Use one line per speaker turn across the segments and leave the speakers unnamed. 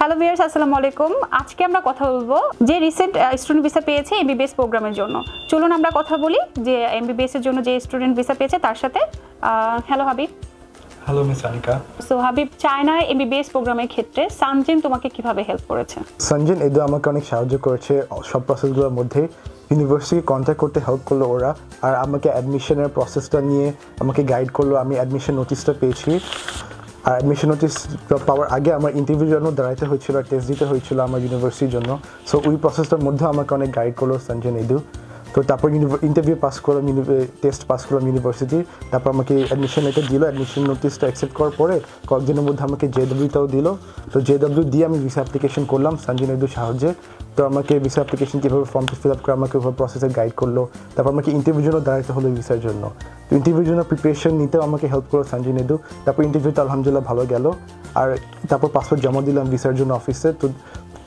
Hello viewers, আসসালামু আলাইকুম। আজকে আমরা কথা বলবো যে রিসেন্ট স্টুডেন্ট ভিসা পেয়েছে এমবিবিএস প্রোগ্রামের জন্য। চলুন আমরা কথা বলি যে এমবিবিএস এর জন্য যে স্টুডেন্ট ভিসা পেয়েছে তার সাথে। Hello Habib.
Hello miss Anika.
So Habib, China MBBS প্রোগ্রামের ক্ষেত্রে সানজিন তোমাকে কিভাবে হেল্প করেছে?
সানজিন এদু আমাকে অনেক সাহায্য করেছে সব প্রসেসগুলোর মধ্যে। ইউনিভার্সিটি কন্ট্যাক্ট করতে হেল্প করলো ওরা, আর আমাকে অ্যাডমিশনের প্রসেসটা নিয়ে আমাকে গাইড করলো। আমি অ্যাডমিশন নোটিশটা পেয়েছি, আর অ্যাডমিশন নোটিস পাওয়ার আগে আমার ইন্টারভিউর জন্য দাঁড়াতে হয়েছিল আর টেস্ট দিতে হয়েছিল আমার ইউনিভার্সিটির জন্য। সো ওই প্রসেসটার মধ্যে আমাকে অনেক গাইড করলো সানজিন এদু। তো তারপর ইন্টারভিউ পাস করলাম, টেস্ট পাস করলাম ইউনিভার্সিটির। তারপর আমাকে অ্যাডমিশন লেটার দিল। অ্যাডমিশন নোটিসটা অ্যাকসেপ্ট করার পরে কয়েকদিনের মধ্যে আমাকে জেডব্লিউটাও দিল। তো জেডব্লিউ দিয়ে আমি ভিসা অ্যাপ্লিকেশন করলাম সানজিন এদুর সাহায্যে। তো আমাকে ভিসা অ্যাপ্লিকেশন কীভাবে ফর্মটা ফিল আপ করে আমাকে ওভাবে প্রসেসে গাইড করলো। তারপর আমাকে ইন্টারভিউর জন্য দাঁড়াতে হলো ভিসার জন্য। তো ইন্টারভিউর জন্য প্রিপারেশন নিতেও আমাকে হেল্প করলো সানজিন এদু। তারপর ইন্টারভিউটা আলহামদুলিল্লাহ ভালো গেল, আর তারপর পাসপোর্ট জমা দিলাম ভিসার জন্য অফিসে। তো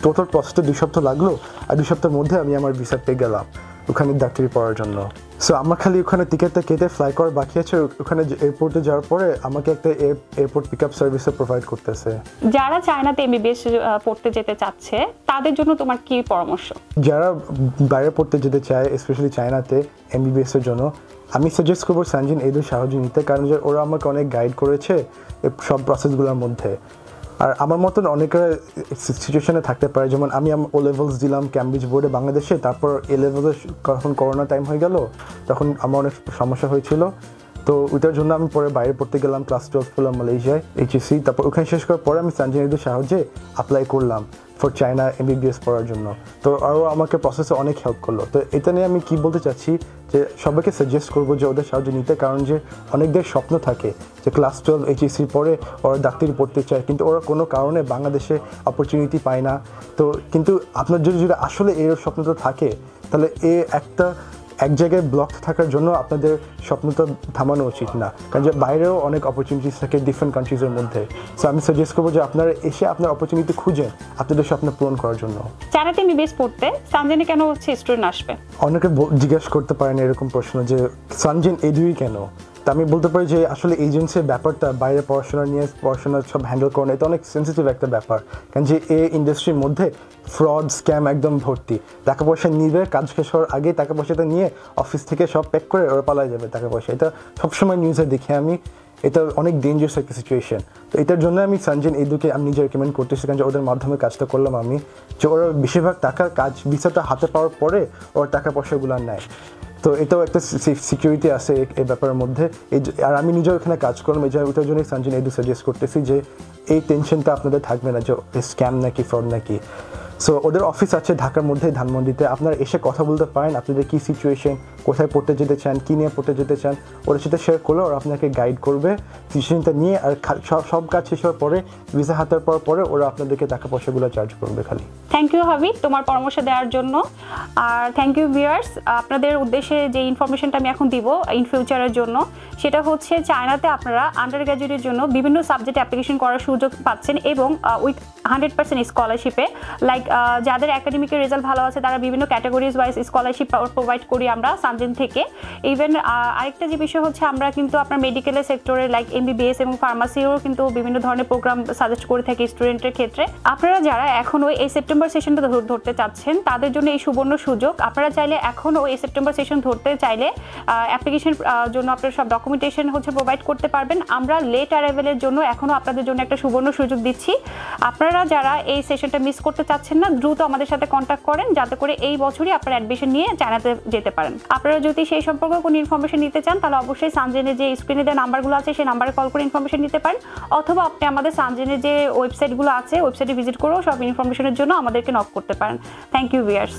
টোটাল প্রসেসটা 2 সপ্তাহ লাগলো, আর 2 সপ্তাহের মধ্যে আমি আমার ভিসা পেয়ে গেলাম ওখানে ডাক্তারি পড়ার জন্য। সো আমার খালি ওখানে টিকিটটা কেটে ফ্লাই করার বাকি আছে। ওখানে এয়ারপোর্টে যাওয়ার পরে আমাকে একটা এয়ারপোর্ট পিক আপ সার্ভিসও প্রোভাইড করতেছে।
যারা চায়নাতে এমবিবিএস পড়তে যেতে চাচ্ছে তাদের জন্য তোমার কি পরামর্শ?
যারা বাইরে পড়তে যেতে চায়, স্পেশালি চায়নাতে এমবিবিএস এর জন্য, আমি সাজেস্ট করবো সানজিন এদুর সাহায্য নিতে, কারণ যে ওরা আমাকে অনেক গাইড করেছে সব প্রসেসগুলোর মধ্যে। আর আমার মতন অনেকের সিচুয়েশনে থাকতে পারে, যেমন আমি ও লেভেলস দিলাম ক্যামব্রিজ বোর্ডে বাংলাদেশে, তারপর এ লেভেলে যখন করোনা টাইম হয়ে গেল তখন আমার অনেক সমস্যা হয়েছিল। তো ওইটার জন্য আমি পরে বাইরে পড়তে গেলাম, ক্লাস 12 করলাম মালয়েশিয়ায় এইচএসসি। তারপর ওখানে শেষ করার পরে আমি সানজিন এদুর সাহায্যে অ্যাপ্লাই করলাম ফর চায়না এমবিবিএস পড়ার জন্য। তো আরও আমাকে প্রসেসে অনেক হেল্প করলো। তো এটা নিয়ে আমি কি বলতে চাচ্ছি যে সবাইকে সাজেস্ট করবো যে ওদের সাহায্য নিতে, কারণ যে অনেকদের স্বপ্ন থাকে যে ক্লাস 12 এইচএসসির পরে ওরা ডাক্তারি পড়তে চায়, কিন্তু ওরা কোনো কারণে বাংলাদেশে অপরচুনিটি পায় না। তো কিন্তু আপনার যদি আসলে এর স্বপ্নটা থাকে, তাহলে এক জায়গায় ব্লক থাকার জন্য আপনাদের স্বপ্নটা থামানো উচিত না, কারণ যে বাইরেও অনেক অপরচুনিটিস থাকে ডিফারেন্ট কান্ট্রিজের মধ্যে। সো আমি সাজেস্ট করবো যে আপনারা এসে আপনার অপরচুনিটি খুঁজেন আপনাদের স্বপ্ন পূরণ করার জন্য।
চায়নাতে এমবিবিএস পড়তে সানজিনে কেন স্টুডেন্ট আসবে?
অনেকে জিজ্ঞেস করতে পারেন এরকম প্রশ্ন যে সানজিন এদুই কেন। তা আমি বলতে পারি যে আসলে এজেন্সির ব্যাপারটা, বাইরে পড়াশোনা সব হ্যান্ডেল করানো, এটা অনেক সেন্সিটিভ একটা ব্যাপার, কারণ যে এই ইন্ডাস্ট্রির মধ্যে ফ্রড স্ক্যাম একদম ভর্তি। টাকা পয়সা নিবে, কাজ শেষ হওয়ার আগে টাকা পয়সাটা নিয়ে অফিস থেকে সব প্যাক করে ওরা পালাই যাবে টাকা পয়সা। এটা সবসময় নিউজে দেখি আমি, এটা অনেক ডেঞ্জারাস একটা সিচুয়েশন। তো এটার জন্য আমি সানজিন এদুকে আমি নিজে রেকমেন্ড করতেছি, কারণ যে ওদের মাধ্যমে কাজটা করলাম আমি, যে ওরা বেশিরভাগ টাকার কাজ ভিসাটা হাতে পাওয়ার পরে ওরা টাকা পয়সাগুলো নেয়। তো এটাও একটা সিকিউরিটি আছে এই ব্যাপারের মধ্যে। আর আমি নিজেও এখানে কাজ করলাম, ওইটার জন্যই সানজিন এদু সাজেস্ট করতেছি যে এই টেনশনটা আপনাদের থাকবে না যে স্ক্যাম নাকি ফ্রড নাকি। সো ওদের অফিস আছে ঢাকার মধ্যে ধানমন্ডিতে, আপনারা এসে কথা বলতে পারেন আপনাদের কী সিচুয়েশন, কোথায় পড়তে যেতে চান, কী নিয়ে পড়তে যেতে চান, ওদের সাথে শেয়ার করলে ওরা আপনাকে গাইড করবে ডিসিশনটা নিয়ে। আর সব কাজ শেষ হওয়ার পরে ভিসা হাতে পাওয়ার পরে ওরা আপনাদেরকে টাকা পয়সাগুলো চার্জ করবে খালি।
থ্যাংক ইউ হাবিব তোমার পরামর্শ দেওয়ার জন্য, আর থ্যাংক ইউ ভিউয়ার্স। আপনাদের উদ্দেশ্যে যে ইনফরমেশনটা আমি এখন দিব ইন ফিউচারের জন্য, সেটা হচ্ছে চায়নাতে আপনারা আন্ডার গ্র্যাজুয়েটের জন্য বিভিন্ন সাবজেক্টে অ্যাপ্লিকেশন করার সুযোগ পাচ্ছেন, এবং উইথ 100% স্কলারশিপে। লাইক যাদের একাডেমিকের রেজাল্ট ভালো আছে তারা বিভিন্ন ক্যাটাগরিজ ওয়াইজ স্কলারশিপ প্রোভাইড করি আমরা সানজিন থেকে। ইভেন আরেকটা যে বিষয় হচ্ছে, আমরা কিন্তু আপনার মেডিকেলের সেক্টরে লাইক এমবিবিএস এবং ফার্মাসিও কিন্তু বিভিন্ন ধরনের প্রোগ্রাম সাজেস্ট করে থাকি স্টুডেন্টের ক্ষেত্রে। আপনারা যারা এখনও এই সেপ্টেম্বর সেশনটা ধরতে চাচ্ছেন তাদের জন্য এই সুবর্ণ সুযোগ। আপনারা চাইলে এখনও এই সেপ্টেম্বর সেশন ধরতে চাইলে অ্যাপ্লিকেশন জন্য আপনারা সব ডকুমেন্টেশন প্রোভাইড করতে পারবেন। আমরা লেট অ্যারাইভেলের জন্য এখনও আপনাদের জন্য একটা সুবর্ণ সুযোগ দিচ্ছি। আপনারা যারা এই সেশনটা মিস করতে চাচ্ছেন না, দ্রুত আমাদের সাথে কন্ট্যাক্ট করেন, যাতে করে এই বছরই আপনারা অ্যাডমিশন নিয়ে চায়নাতে যেতে পারেন। আপনারা যদি সেই সম্পর্কে কোনো ইনফরমেশন নিতে চান, তাহলে অবশ্যই সানজিনের যে স্ক্রিনে দেওয়া নাম্বারগুলো আছে সেই নাম্বারে কল করে ইনফরমেশন নিতে পারেন, অথবা আপনি আমাদের সানজিনের যে ওয়েবসাইটগুলো আছে ওয়েবসাইটে ভিজিট করেও সব ইনফরমেশনের জন্য আমাদেরকে নক করতে পারেন। Thank you viewers.